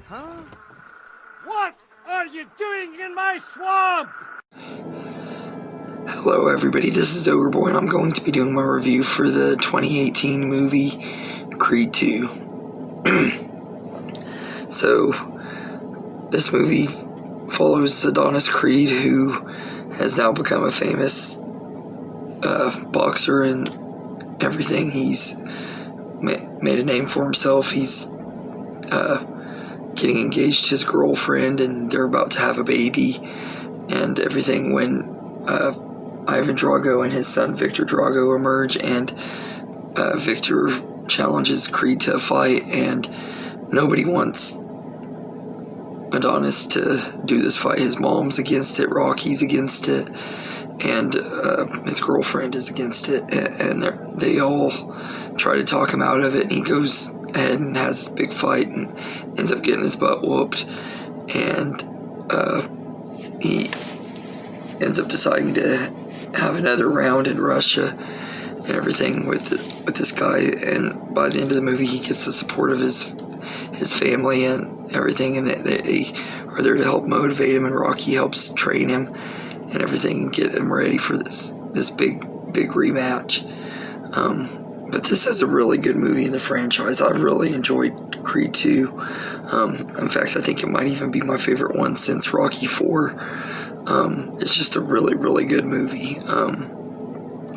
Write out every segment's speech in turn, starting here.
Huh? What are you doing in my swamp? Hello everybody, this is Ogreboy and I'm going to be doing my review for the 2018 movie Creed 2. So, this movie follows Adonis Creed, who has now become a famous boxer and everything. He's made a name for himself. He's getting engaged to his girlfriend and they're about to have a baby and everything when Ivan Drago and his son Victor Drago emerge, and Victor challenges Creed to a fight, and nobody wants Adonis to do this fight. His mom's against it, Rocky's against it, and his girlfriend is against it, and they all try to talk him out of it, and he goes ahead and has this big fight and ends up getting his butt whooped, and he ends up deciding to have another round in Russia and everything with this guy, and by the end of the movie he gets the support of his family and everything, and they are there to help motivate him, and Rocky helps train him and everything and get him ready for this big rematch. But this is a really good movie in the franchise. I really enjoyed Creed 2. In fact, I think it might even be my favorite one since Rocky 4. It's just a really good movie.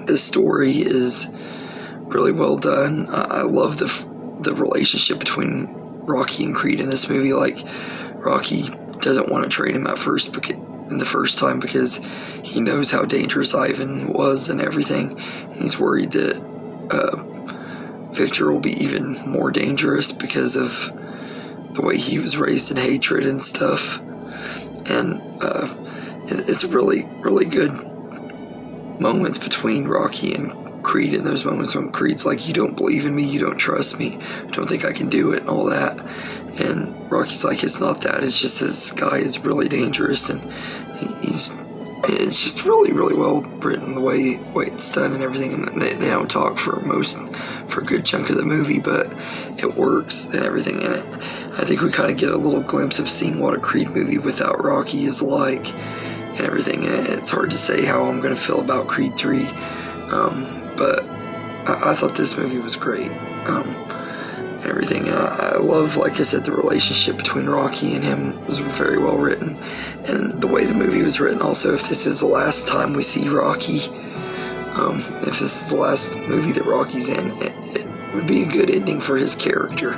The story is really well done. I love the relationship between Rocky and Creed in this movie. Like, Rocky doesn't want to train him at first in the first time because he knows how dangerous Ivan was and everything, and he's worried that Victor will be even more dangerous because of the way he was raised in hatred and stuff. And it's really good moments between Rocky and Creed, in those moments when Creed's like, you don't believe in me, you don't trust me, I don't think I can do it, and all that. And Rocky's like, it's not that, it's just this guy is really dangerous, and it's just really well written, the way it's done and everything. And they don't talk for a good chunk of the movie, but it works and everything. And I think we kind of get a little glimpse of seeing what a Creed movie without Rocky is like and everything. And it's hard to say how I'm going to feel about Creed 3, but I thought this movie was great. And everything, and I love, like I said, the relationship between Rocky and him was very well written, and the way the movie was written also. If this is the last time we see Rocky, if this is the last movie that Rocky's in, it would be a good ending for his character.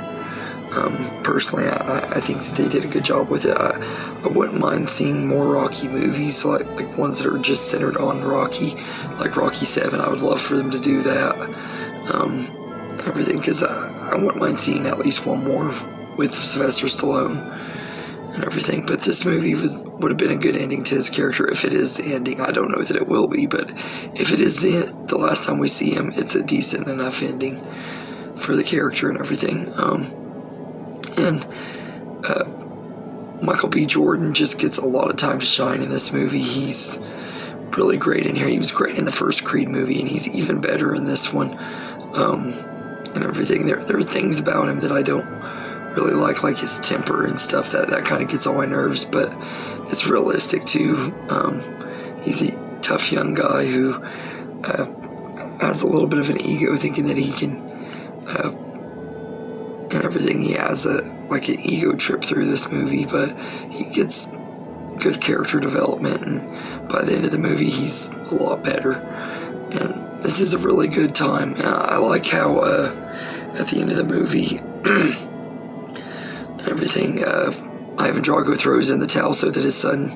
Personally, I think that they did a good job with it. I wouldn't mind seeing more Rocky movies, like ones that are just centered on Rocky, like Rocky 7. I would love for them to do that. Everything, because I wouldn't mind seeing at least one more with Sylvester Stallone and everything. But this movie would have been a good ending to his character if it is the ending. I don't know that it will be, but if it is the last time we see him, it's a decent enough ending for the character and everything. And Michael B. Jordan just gets a lot of time to shine in this movie. He's really great in here. He was great in the first Creed movie, and he's even better in this one. And everything. There are things about him that I don't really like his temper and stuff. That kind of gets on my nerves, but it's realistic too. He's a tough young guy who has a little bit of an ego, thinking that he can, and everything. He has an ego trip through this movie, but he gets good character development, and by the end of the movie, he's a lot better. And this is a really good time. I like how at the end of the movie and everything, Ivan Drago throws in the towel so that his son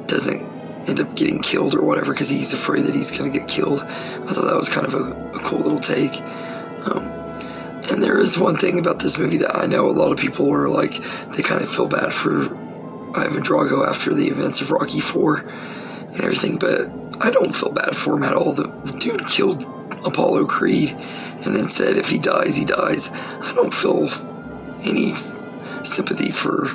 doesn't end up getting killed or whatever, because he's afraid that he's going to get killed. I thought that was kind of a cool little take. And there is one thing about this movie that I know a lot of people are like, they kind of feel bad for Ivan Drago after the events of Rocky 4 and everything, but I don't feel bad for him at all. The dude killed Apollo Creed and then said if he dies, he dies. I don't feel any sympathy for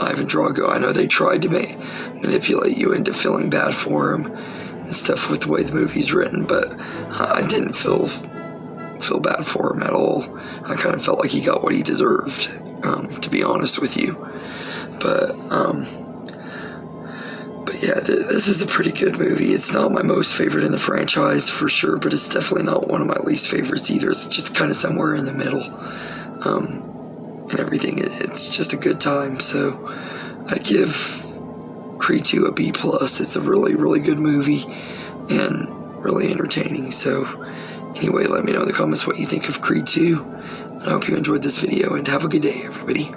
Ivan Drago. I know they tried to manipulate you into feeling bad for him and stuff with the way the movie's written, but I didn't feel don't feel bad for him at all. I kind of felt like he got what he deserved, to be honest with you. But yeah, this is a pretty good movie. It's not my most favorite in the franchise for sure, but it's definitely not one of my least favorites either. It's just kind of somewhere in the middle, and everything. It's just a good time. So I'd give Creed 2 a B+. It's a really, really good movie and really entertaining. So anyway, let me know in the comments what you think of Creed 2. And I hope you enjoyed this video, and have a good day, everybody.